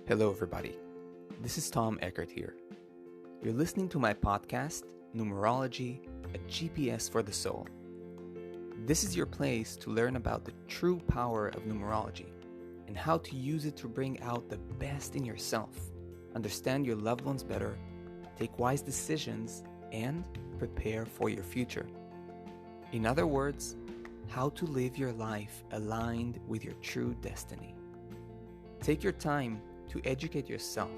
Hello, everybody. This is Tom Eckert here. You're listening to my podcast, Numerology, a GPS for the soul. This is your place to learn about the true power of numerology and how to use it to bring out the best in yourself, understand your loved ones better, take wise decisions, and prepare for your future. In other words, how to live your life aligned with your true destiny. Take your time to educate yourself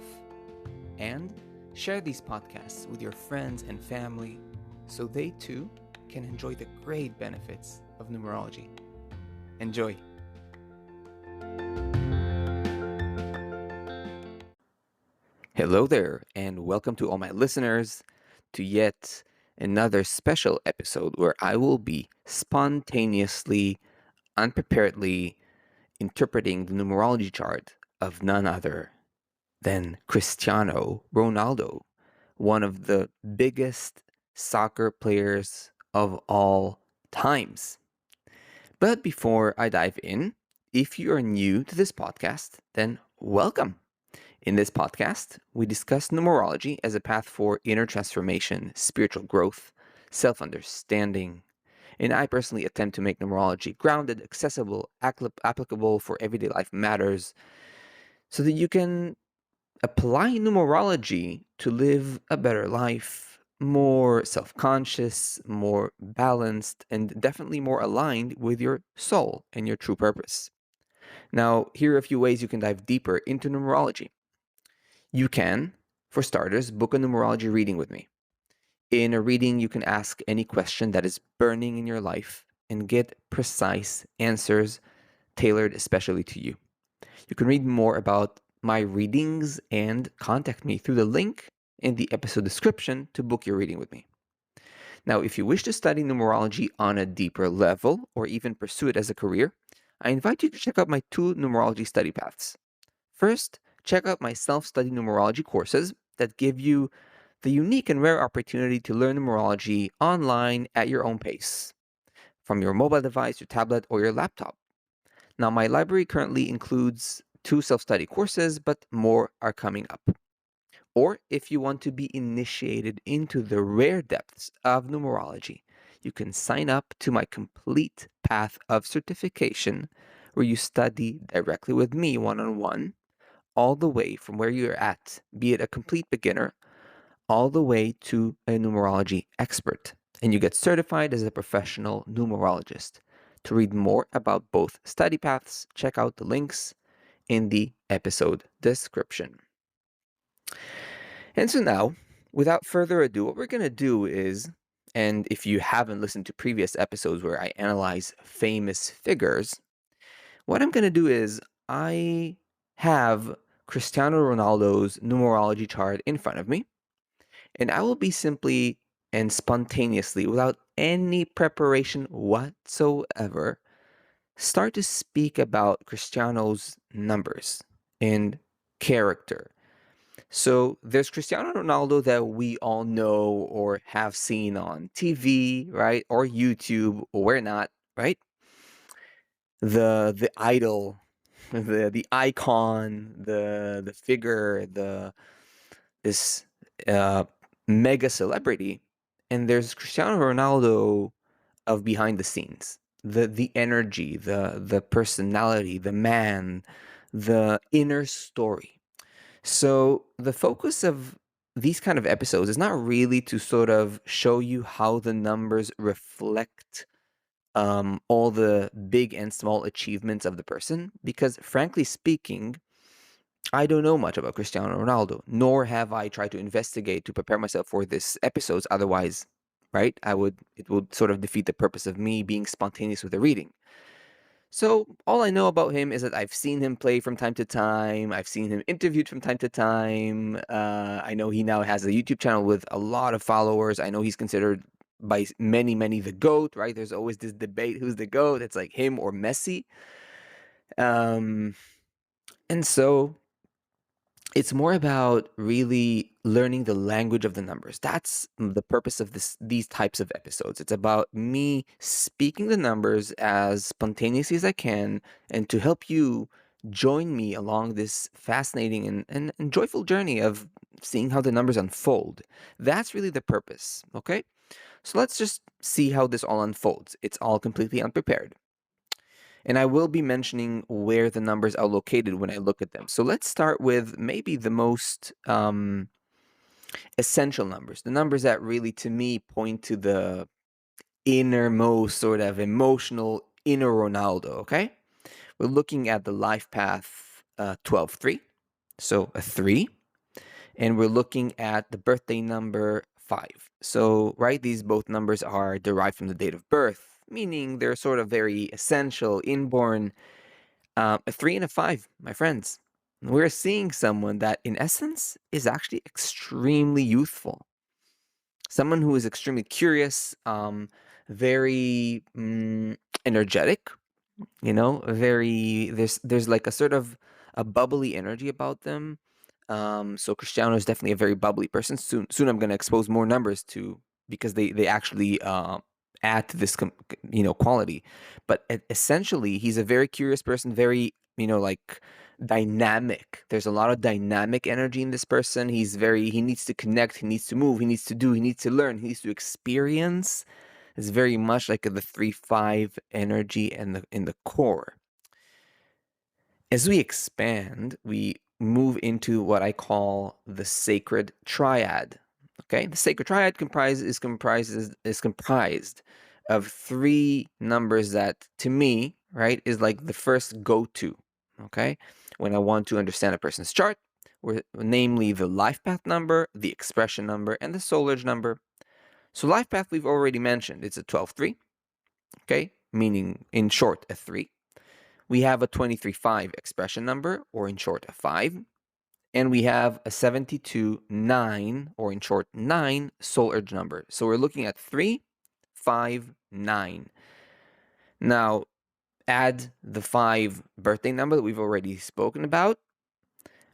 and share these podcasts with your friends and family so they too can enjoy the great benefits of numerology. Enjoy! Hello there, and welcome to all my listeners to yet another special episode where I will be spontaneously, unpreparedly interpreting the numerology chart of none other than Cristiano Ronaldo, one of the biggest soccer players of all times. But before I dive in, if you are new to this podcast, then welcome. In this podcast, we discuss numerology as a path for inner transformation, spiritual growth, self-understanding, and I personally attempt to make numerology grounded, accessible, applicable for everyday life matters so that you can apply numerology to live a better life, more self-conscious, more balanced, and definitely more aligned with your soul and your true purpose. Now, here are a few ways you can dive deeper into numerology. You can, for starters, book a numerology reading with me. In a reading, you can ask any question that is burning in your life and get precise answers tailored especially to you. You can read more about my readings and contact me through the link in the episode description to book your reading with me. Now, if you wish to study numerology on a deeper level or even pursue it as a career, I invite you to check out my two numerology study paths. First, check out my self-study numerology courses that give you the unique and rare opportunity to learn numerology online at your own pace, from your mobile device, your tablet, or your laptop. Now, my library currently includes 2 self-study courses, but more are coming up. Or if you want to be initiated into the rare depths of numerology, you can sign up to my complete path of certification where you study directly with me one-on-one, all the way from where you're at, be it a complete beginner, all the way to a numerology expert. And you get certified as a professional numerologist. To read more about both study paths, check out the links in the episode description. And so now, without further ado, what we're going to do is, and if you haven't listened to previous episodes where I analyze famous figures, what I'm going to do is I have Cristiano Ronaldo's numerology chart in front of me, and I will be simply and spontaneously, without any preparation whatsoever, start to speak about Cristiano's numbers and character. So there's Cristiano Ronaldo that we all know or have seen on TV, right? Or YouTube, or where not, right? The idol, the icon, the figure, this uh, mega celebrity. And there's Cristiano Ronaldo of behind the scenes, the energy, the personality, the man, the inner story. So the focus of these kind of episodes is not really to sort of show you how the numbers reflect all the big and small achievements of the person, because frankly speaking, I don't know much about Cristiano Ronaldo, nor have I tried to investigate to prepare myself for this episodes. Otherwise, right, it would sort of defeat the purpose of me being spontaneous with the reading. So all I know about him is that I've seen him play from time to time. I've seen him interviewed from time to time. I know he now has a YouTube channel with a lot of followers. I know he's considered by many the GOAT, right? There's always this debate, who's the GOAT? It's like him or Messi. And so it's more about really learning the language of the numbers. That's the purpose of these types of episodes. It's about me speaking the numbers as spontaneously as I can and to help you join me along this fascinating and joyful journey of seeing how the numbers unfold. That's really the purpose, okay? So let's just see how this all unfolds. It's all completely unprepared. And I will be mentioning where the numbers are located when I look at them. So let's start with maybe the most essential numbers, the numbers that really, to me, point to the innermost sort of emotional inner Ronaldo, okay? We're looking at the life path 12-3, so a 3. And we're looking at the birthday number 5. So, right, these both numbers are derived from the date of birth, meaning they're sort of very essential, inborn. A 3 and a 5, my friends. We're seeing someone that, in essence, is actually extremely youthful. Someone who is extremely curious, very energetic, very there's like a sort of a bubbly energy about them. So Cristiano is definitely a very bubbly person. Soon I'm going to expose more numbers to, because they actually add to this quality. But essentially, he's a very curious person, very like dynamic. There's a lot of dynamic energy in this person. He needs to connect, he needs to move, he needs to do, he needs to learn, he needs to experience. It's very much like the 3-5 energy and in the core. As we expand, we move into what I call the sacred triad. Okay, the sacred triad is comprised of 3 numbers that, to me, right, is like the first go-to. Okay, when I want to understand a person's chart, namely the life path number, the expression number, and the soul urge number. So life path we've already mentioned. It's a 12-3. Okay, meaning in short a 3. We have a 23-5 expression number, or in short a 5. And we have a 72-9, or in short 9, soul urge number. So we're looking at 3, 5, 9. Now, add the 5 birthday number that we've already spoken about.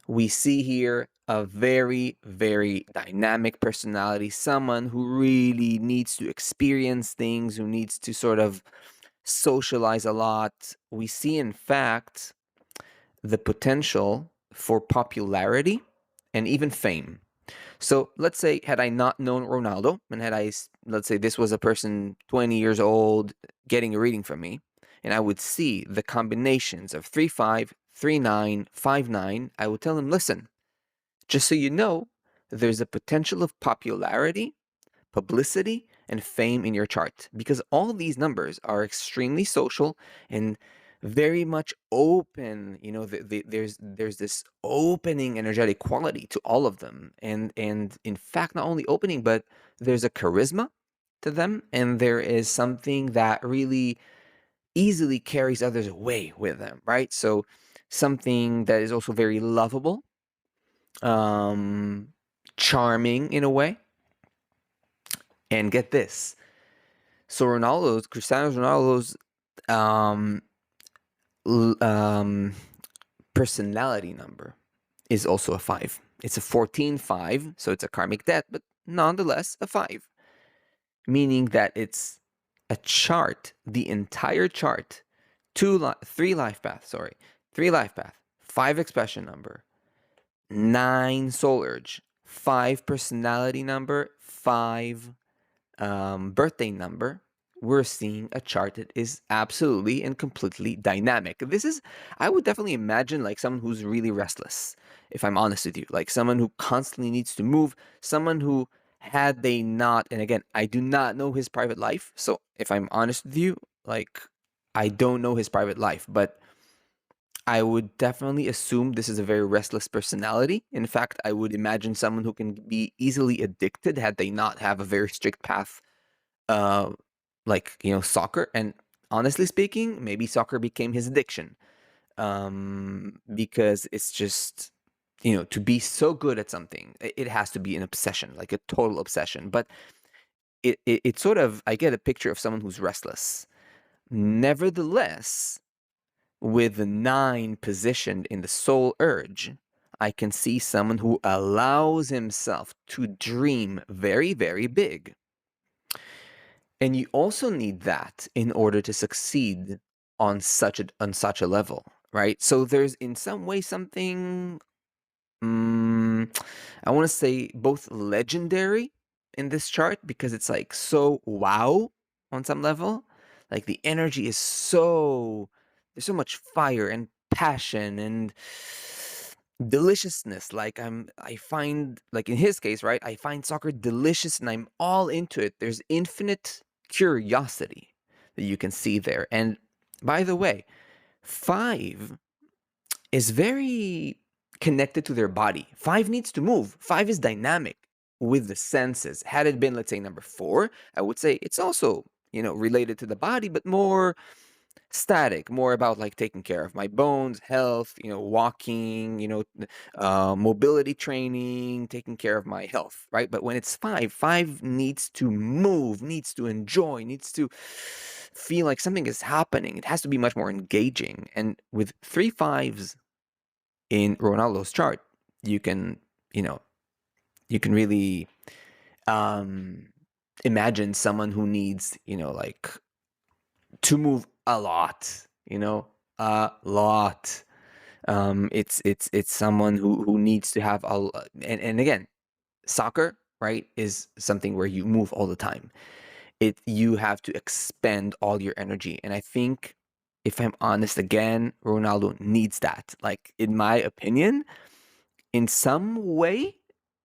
We see here a very, very dynamic personality, someone who really needs to experience things, who needs to sort of socialize a lot. We see, in fact, the potential for popularity and even fame. So let's say, had I not known Ronaldo, and let's say this was a person 20 years old getting a reading from me, and I would see the combinations of 3-5, 3-9, 5-9, I would tell him, listen, just so you know, there's a potential of popularity, publicity, and fame in your chart, because all of these numbers are extremely social and very much open. There's this opening energetic quality to all of them, and in fact, not only opening, but there's a charisma to them, and there is something that really easily carries others away with them, right? So something that is also very lovable, um charming in a way. And get this. So Cristiano Ronaldo's um, personality number is also a 5. It's a 14-5, so it's a karmic debt, but nonetheless a 5. Meaning that it's a chart, the entire chart, 3 life path, 5 expression number, 9 soul urge, 5 personality number, 5 birthday number. We're seeing a chart that is absolutely and completely dynamic. I would definitely imagine like someone who's really restless, if I'm honest with you, like someone who constantly needs to move, someone who, had they not, and again, I do not know his private life. So if I'm honest with you, like, I don't know his private life, but I would definitely assume this is a very restless personality. In fact, I would imagine someone who can be easily addicted had they not have a very strict path, uh, like, soccer. And honestly speaking, maybe soccer became his addiction, because it's just, to be so good at something, it has to be an obsession, like a total obsession. But it sort of, I get a picture of someone who's restless. Nevertheless, with the 9 positioned in the soul urge, I can see someone who allows himself to dream very, very big. And you also need that in order to succeed on such a level, right? So there's in some way something, I want to say both legendary in this chart because it's like so wow on some level. Like the energy is so, there's so much fire and passion and deliciousness. Like I find, like in his case, right? I find soccer delicious and I'm all into it. There's infinite curiosity that you can see there. And by the way, 5 is very connected to their body. 5 needs to move. 5 is dynamic with the senses. Had it been, let's say, number 4, I would say it's also, related to the body, but more static, more about like taking care of my bones, health, walking, mobility training, taking care of my health, right? But when it's 5, 5 needs to move, needs to enjoy, needs to feel like something is happening. It has to be much more engaging. And with 3 5s in Ronaldo's chart, you can, you know, you can really um, imagine someone who needs, like to move a lot, a lot. It's someone who needs to have and again, soccer, right, is something where you move all the time. You have to expend all your energy, and I think, if I'm honest, again, Ronaldo needs that. Like in my opinion, in some way,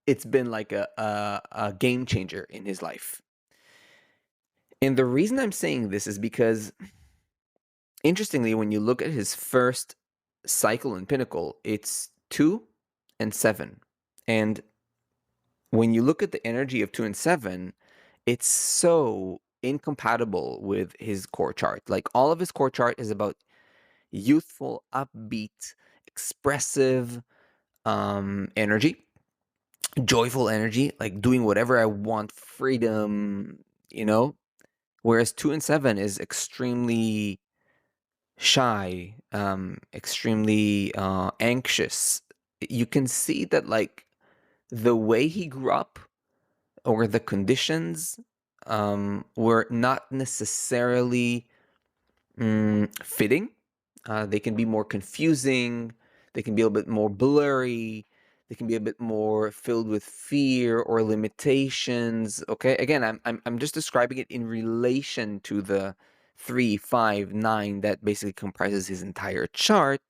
it's been like a game changer in his life. And the reason I'm saying this is because, interestingly, when you look at his first cycle and pinnacle, it's 2 and 7. And when you look at the energy of 2 and 7, it's so incompatible with his core chart. Like all of his core chart is about youthful, upbeat, expressive energy, joyful energy, like doing whatever I want, freedom, you know? Whereas 2 and 7 is extremely shy, extremely anxious. You can see that, like, the way he grew up or the conditions were not necessarily fitting. They can be more confusing. They can be a little bit more blurry. They can be a bit more filled with fear or limitations. Okay, again, I'm just describing it in relation to the 3, 5, 9 that basically comprises his entire chart.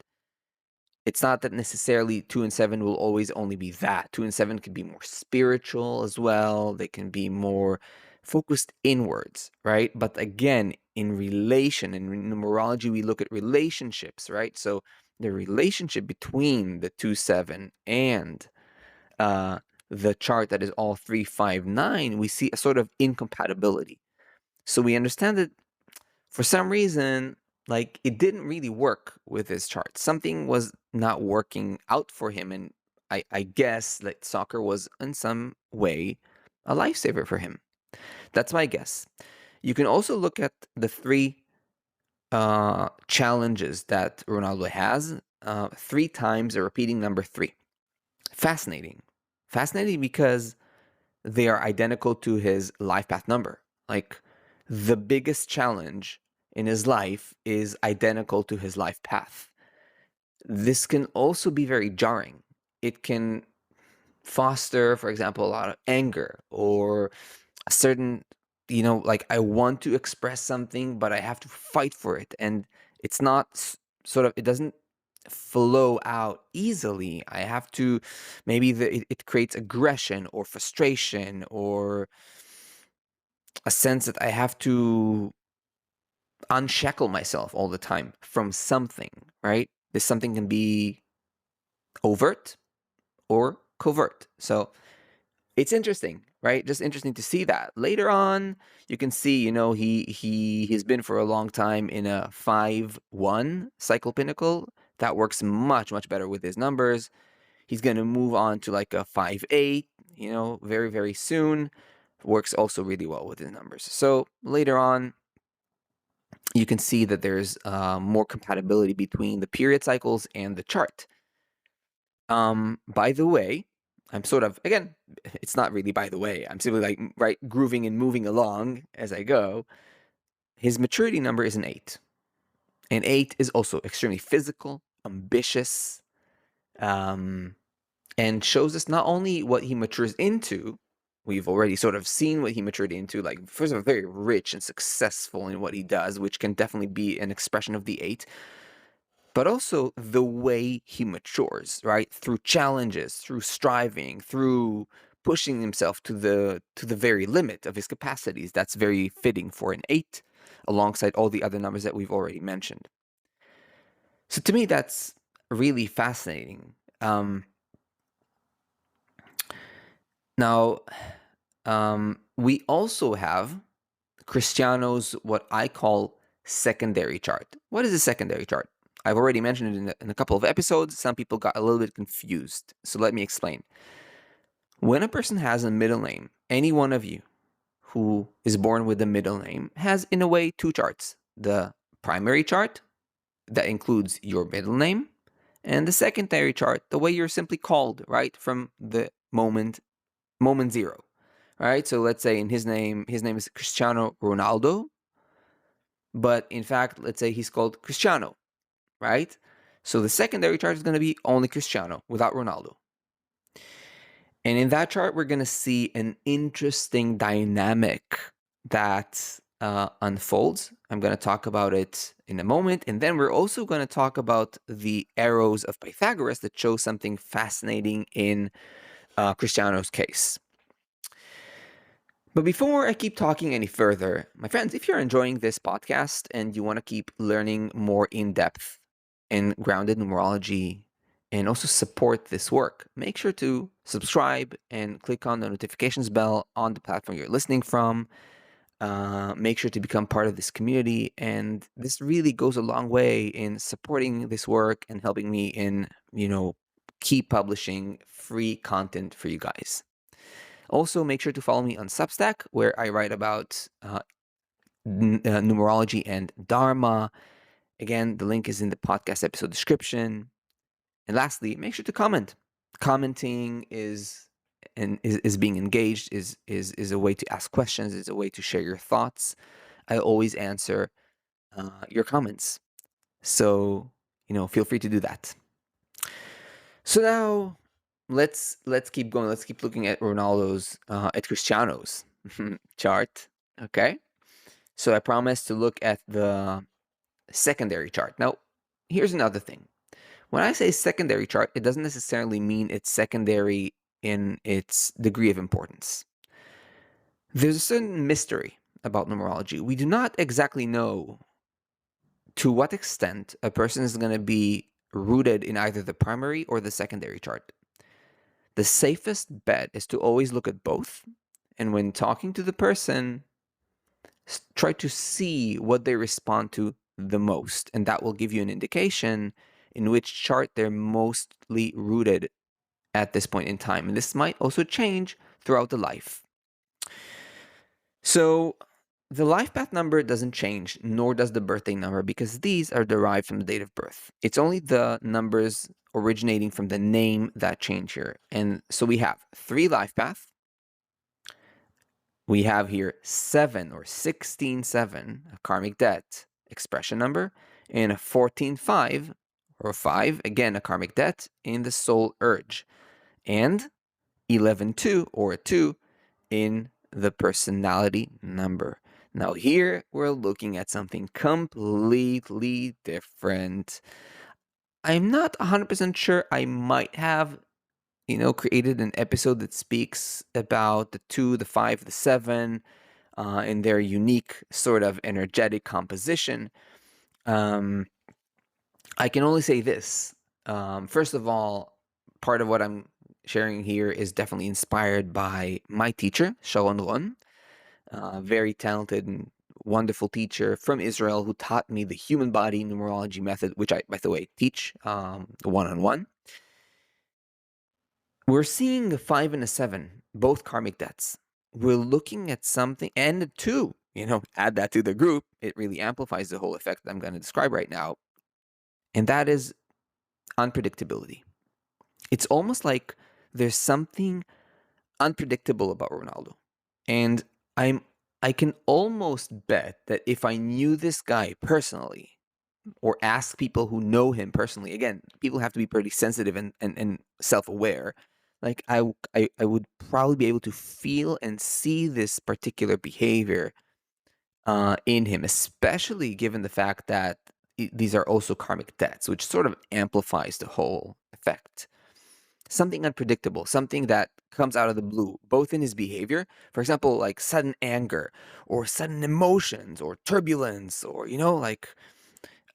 It's not that necessarily 2 and 7 will always only be that. 2 and 7 can be more spiritual as well. They can be more focused inwards, right? But again, in relation, in numerology, we look at relationships, right? So the relationship between the 2 7 and uh, the chart that is all 3 5 9, we see a sort of incompatibility. So we understand that for some reason, like it didn't really work with his chart. Something was not working out for him, and I guess that soccer was in some way a lifesaver for him. That's my guess. You can also look at the 3 challenges that Ronaldo has. 3 times a repeating number 3. Fascinating. Fascinating because they are identical to his life path number. Like the biggest challenge in his life is identical to his life path. This can also be very jarring. It can foster, for example, a lot of anger or a certain, like I want to express something, but I have to fight for it. And it's not it doesn't flow out easily. I have to, maybe it creates aggression or frustration or a sense that I have to unshackle myself all the time from something, right? This something can be overt or covert. So it's interesting, right? Just interesting to see that. Later on, you can see, he's been for a long time in a 5-1 cycle pinnacle. That works much, much better with his numbers. He's going to move on to like a 5-8, very, very soon. Works also really well with his numbers. So later on, you can see that there's more compatibility between the period cycles and the chart. By the way, I'm sort of, again, it's not really by the way, I'm simply like, right, grooving and moving along as I go. His maturity number is an 8. And 8 is also extremely physical, ambitious, and shows us not only what he matures into. We've already sort of seen what he matured into. Like, first of all, very rich and successful in what he does, which can definitely be an expression of the 8, but also the way he matures, right? Through challenges, through striving, through pushing himself to the very limit of his capacities. That's very fitting for an 8, alongside all the other numbers that we've already mentioned. So to me, that's really fascinating. Now, we also have Cristiano's what I call secondary chart. What is a secondary chart? I've already mentioned it in a couple of episodes. Some people got a little bit confused. So let me explain. When a person has a middle name, any one of you who is born with a middle name has, in a way, 2 charts. The primary chart, that includes your middle name, and the secondary chart, the way you're simply called, right, from the moment zero, right? So let's say his name is Cristiano Ronaldo, but in fact, let's say he's called Cristiano, right? So the secondary chart is going to be only Cristiano without Ronaldo. And in that chart, we're going to see an interesting dynamic that unfolds. I'm going to talk about it in a moment. And then we're also going to talk about the arrows of Pythagoras that show something fascinating in Cristiano's case. But before I keep talking any further, my friends, if you're enjoying this podcast and you want to keep learning more in depth in grounded numerology and also support this work, make sure to subscribe and click on the notifications bell on the platform you're listening from. Make sure to become part of this community. And this really goes a long way in supporting this work and helping me in, keep publishing free content for you guys. Also, make sure to follow me on Substack, where I write about numerology and Dharma. Again, the link is in the podcast episode description. And lastly, make sure to comment. Commenting is being engaged, is a way to ask questions, is a way to share your thoughts. I always answer your comments. So, feel free to do that. So now let's keep going. Let's keep looking at Cristiano's chart. Okay. So I promised to look at the secondary chart. Now, here's another thing. When I say secondary chart, it doesn't necessarily mean it's secondary in its degree of importance. There's a certain mystery about numerology. We do not exactly know to what extent a person is going to be rooted in either the primary or the secondary chart. The safest bet is to always look at both. And when talking to the person, try to see what they respond to the most. And that will give you an indication in which chart they're mostly rooted at this point in time. And this might also change throughout the life. So the life path number doesn't change, nor does the birthday number, because these are derived from the date of birth. It's only the numbers originating from the name that change here. And so we have 3 life paths. We have here 7 or 16-7, a karmic debt expression number, and a 14-5 or 5, again a karmic debt in the soul urge, and 11-2 or a 2 in the personality number. Now here we're looking at something completely different. I'm not 100% sure. I might have, created an episode that speaks about the 2, the 5, the 7, in their unique sort of energetic composition. I can only say this. First of all, part of what I'm sharing here is definitely inspired by my teacher, Sharon Ron, very talented and wonderful teacher from Israel who taught me the human body numerology method, which I, by the way, teach one-on-one. We're seeing a 5 and a 7, both karmic debts. We're looking at something, and a 2, add that to the group. It really amplifies the whole effect that I'm going to describe right now. And that is unpredictability. It's almost like there's something unpredictable about Ronaldo. And I can almost bet that if I knew this guy personally, or ask people who know him personally. Again, people have to be pretty sensitive and self-aware. Like I would probably be able to feel and see this particular behavior in him, especially given the fact that these are also karmic debts, which sort of amplifies the whole effect. Something unpredictable, something that comes out of the blue, both in his behavior, for example, like sudden anger or sudden emotions or turbulence, or, like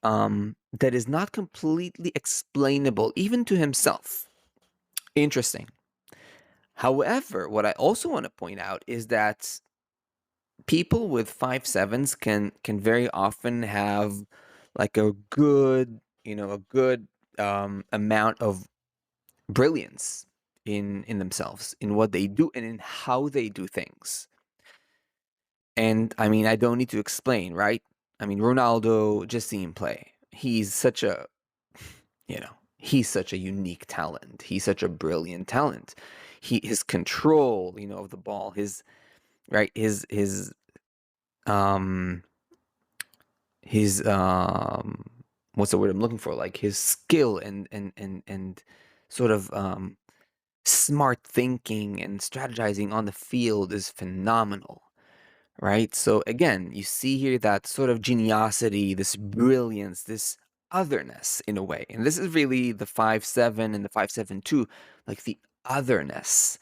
that is not completely explainable, even to himself. Interesting. However, what I also want to point out is that people with 5/7s can very often have like a good, amount of brilliance in themselves, in what they do and in how they do things. And I mean, I don't need to explain, right? I mean, Ronaldo, just see him play. He's such a unique talent. He's such a brilliant talent. His control, of the ball, right, um his what's the word I'm looking for? Like his skill and sort of smart thinking and strategizing on the field is phenomenal, right? So again, you see here that sort of geniosity, this brilliance, this otherness in a way. And this is really the 5/7 and the 5/7 2, like the otherness,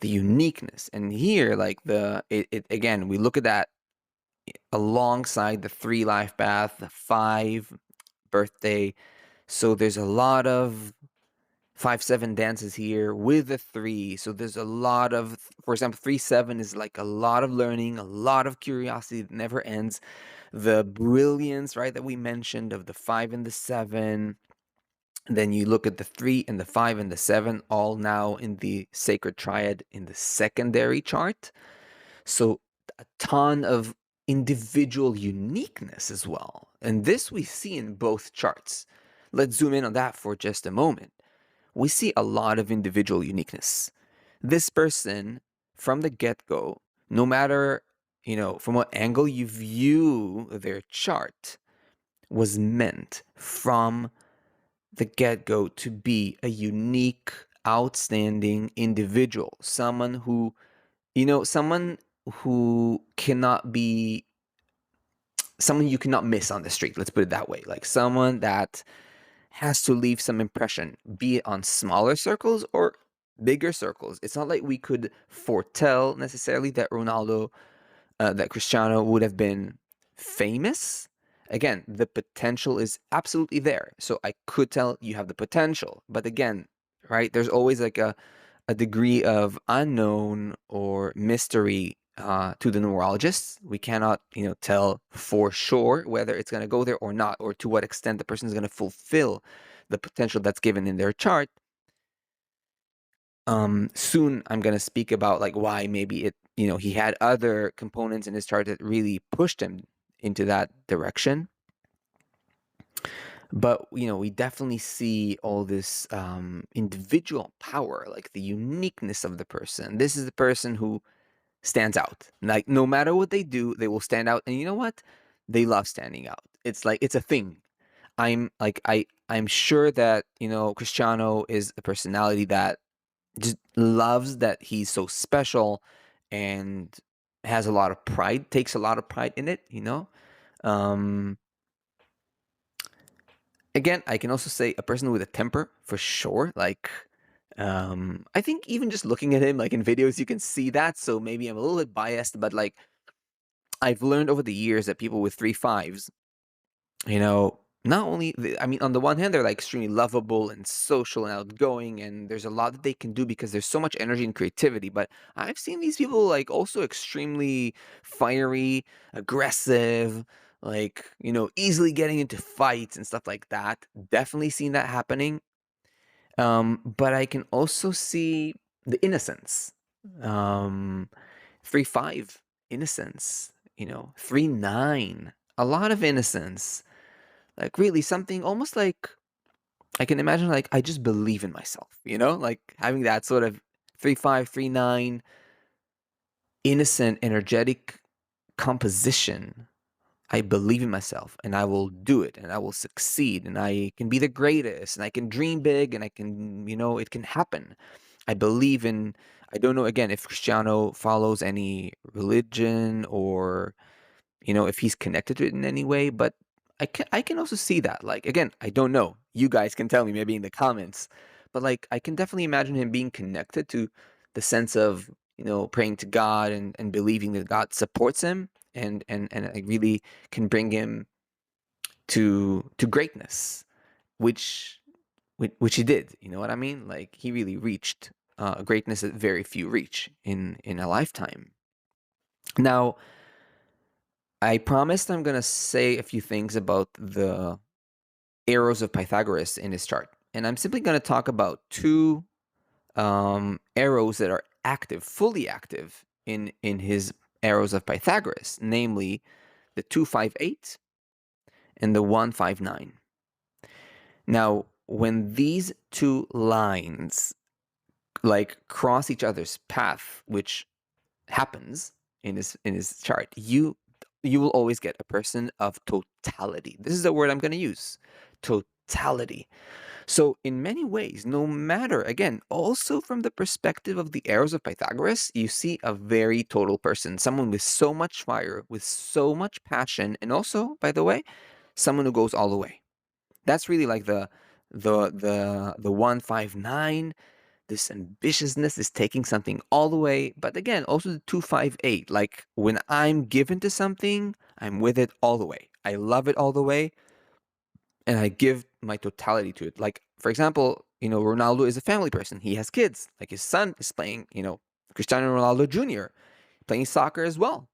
the uniqueness. And here, like again, we look at that alongside the 3 life path, the 5 birthday. So there's a lot of 5/7 dances here with the 3. So there's a lot of, for example, 3/7 is like a lot of learning, a lot of curiosity that never ends. The brilliance, right, that we mentioned of the 5 and the 7. Then you look at the 3 and the 5 and the 7, all now in the sacred triad in the secondary chart. So a ton of individual uniqueness as well. And this we see in both charts. Let's zoom in on that for just a moment. We see a lot of individual uniqueness. This person, from the get-go, no matter, from what angle you view their chart, was meant from the get-go to be a unique, outstanding individual. Someone who cannot be, someone you cannot miss on the street. Let's put it that way. Like someone that has to leave some impression, be it on smaller circles or bigger circles. It's not like we could foretell necessarily that that Cristiano would have been famous. Again, the potential is absolutely there. So I could tell you have the potential. But again, right, there's always like a degree of unknown or mystery to the numerologists. We cannot, tell for sure whether it's going to go there or not, or to what extent the person is going to fulfill the potential that's given in their chart. Soon I'm going to speak about like why maybe he had other components in his chart that really pushed him into that direction. But we definitely see all this individual power, like the uniqueness of the person. This is the person who stands out. Like no matter what they do, they will stand out. And you know what? They love standing out. It's like it's a thing. I'm sure that Cristiano is a personality that just loves that he's so special and has a lot of pride, takes a lot of pride in it. Um, Again, I can also say a person with a temper for sure. Like, I think even just looking at him, like in videos, you can see that. So maybe I'm a little bit biased, but like I've learned over the years that people with 3/5s, not only, I mean, on the one hand, they're like extremely lovable and social and outgoing, and there's a lot that they can do because there's so much energy and creativity. But I've seen these people like also extremely fiery, aggressive, like, easily getting into fights and stuff like that. Definitely seen that happening. But I can also see the innocence. Um, 3/5, innocence, 3/9, a lot of innocence. Like really something almost like I can imagine like I just believe in myself, like having that sort of 3/5, 3/9 innocent, energetic composition I believe in myself and I will do it and I will succeed and I can be the greatest and I can dream big and I can, it can happen. I believe in, I don't know again if Cristiano follows any religion or, if he's connected to it in any way, but I can also see that. Like again, I don't know. You guys can tell me maybe in the comments. But like I can definitely imagine him being connected to the sense of, praying to God and believing that God supports him and I really can bring him to greatness, which which he did. You know what I mean? Like he really reached greatness that very few reach in a lifetime. Now, I promised I'm gonna say a few things about the arrows of Pythagoras in his chart, and I'm simply gonna talk about two arrows that are active, fully active in his arrows of Pythagoras, namely the 258 and the 159. Now, when these two lines like cross each other's path, which happens in his chart, you will always get a person of totality. This is the word I'm going to use. Totality. So in many ways, no matter, again, also from the perspective of the arrows of Pythagoras, you see a very total person, someone with so much fire, with so much passion, and also, by the way, someone who goes all the way. That's really like the 159. This ambitiousness is taking something all the way. But again, also the 258. Like when I'm given to something, I'm with it all the way. I love it all the way, and I give my totality to it. Like for example, Ronaldo is a family person. He has kids. Like his son is playing, Cristiano Ronaldo Jr. playing soccer as well.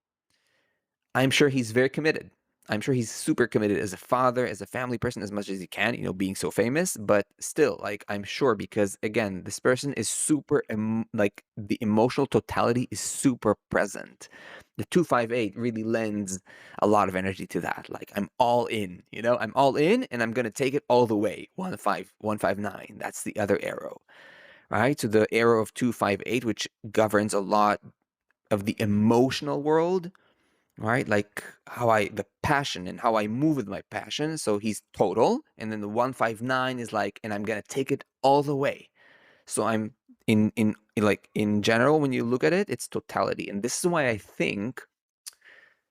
I'm sure he's very committed. I'm sure he's super committed as a father, as a family person, as much as he can, being so famous. But still, like, I'm sure because, again, this person is super, like, the emotional totality is super present. The 258 really lends a lot of energy to that. Like, I'm all in, I'm all in and I'm going to take it all the way. 159. That's the other arrow, right? So the arrow of 258, which governs a lot of the emotional world, right? Like the passion and how I move with my passion. So he's total. And then the 159 is like, and I'm going to take it all the way. So I'm in general, when you look at it, it's totality. And this is why I think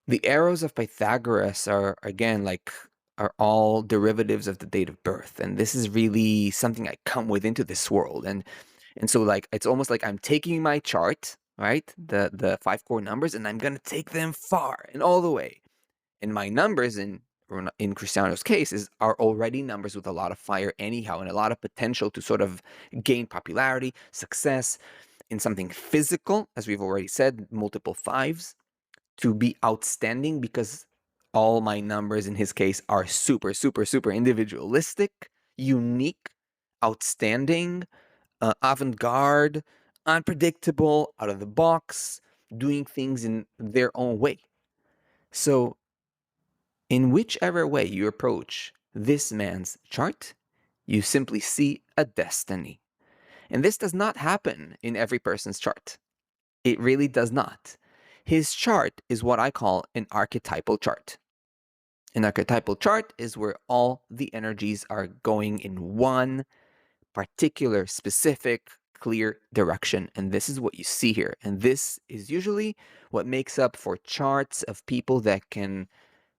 the arrows of Pythagoras are, again, like, are all derivatives of the date of birth. And this is really something I come with into this world. And so like it's almost like I'm taking my chart, right? The five core numbers, and I'm gonna take them far and all the way. And my numbers in Cristiano's case are already numbers with a lot of fire anyhow, and a lot of potential to sort of gain popularity, success in something physical, as we've already said, multiple fives, to be outstanding because all my numbers in his case are super, super, super individualistic, unique, outstanding, avant-garde, unpredictable, out of the box, doing things in their own way. So in whichever way you approach this man's chart, you simply see a destiny. And this does not happen in every person's chart. It really does not. His chart is what I call an archetypal chart. An archetypal chart is where all the energies are going in one particular, specific, clear direction. And this is what you see here. And this is usually what makes up for charts of people that can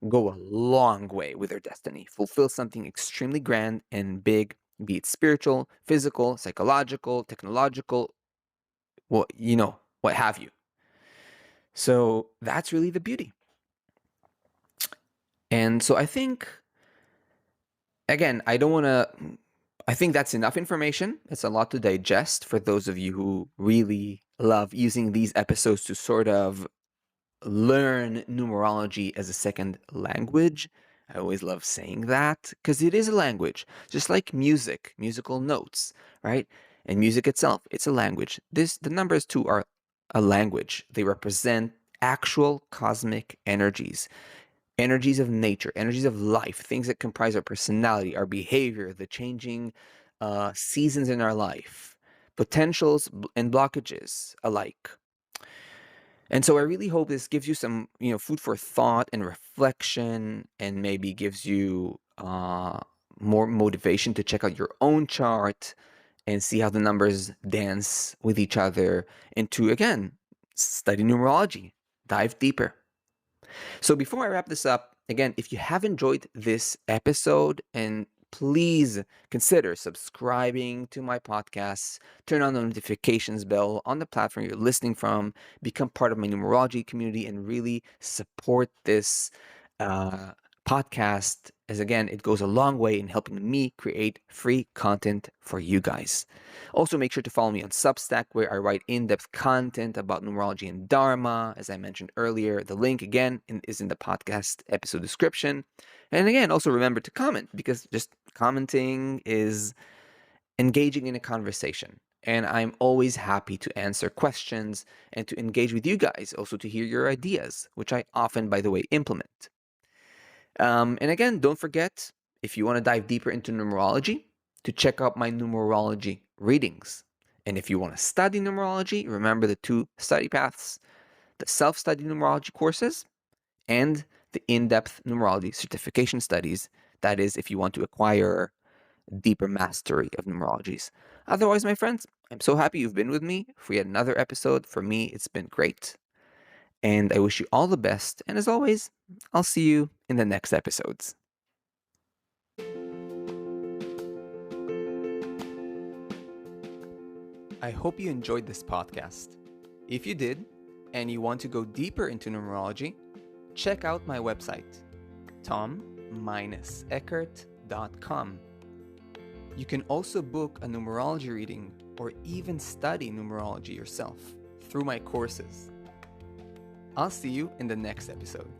go a long way with their destiny, fulfill something extremely grand and big, be it spiritual, physical, psychological, technological, well, what have you. So that's really the beauty. And so I think, again, I think that's enough information. It's a lot to digest for those of you who really love using these episodes to sort of learn numerology as a second language. I always love saying that because it is a language, just like music, musical notes, right? And music itself, it's a language. The numbers too are a language. They represent actual cosmic energies, energies of nature, energies of life, things that comprise our personality, our behavior, the changing seasons in our life, potentials and blockages alike. And so I really hope this gives you some, food for thought and reflection, and maybe gives you more motivation to check out your own chart and see how the numbers dance with each other, and to, again, study numerology, dive deeper. So before I wrap this up, again, if you have enjoyed this episode, and please consider subscribing to my podcast, turn on the notifications bell on the platform you're listening from, become part of my numerology community, and really support this uh, podcast, as again, it goes a long way in helping me create free content for you guys. Also, make sure to follow me on Substack, where I write in-depth content about numerology and Dharma. As I mentioned earlier, the link again is in the podcast episode description. And again, also remember to comment, because just commenting is engaging in a conversation. And I'm always happy to answer questions and to engage with you guys, also to hear your ideas, which I often, by the way, implement. And again, don't forget, if you want to dive deeper into numerology, to check out my numerology readings. And if you want to study numerology, remember the two study paths: the self-study numerology courses and the in-depth numerology certification studies. That is, if you want to acquire deeper mastery of numerologies. Otherwise, my friends, I'm so happy you've been with me for yet another episode. For me, it's been great. And I wish you all the best. And as always, I'll see you in the next episodes. I hope you enjoyed this podcast. If you did, and you want to go deeper into numerology, check out my website, tom-eckert.com. You can also book a numerology reading or even study numerology yourself through my courses. I'll see you in the next episode.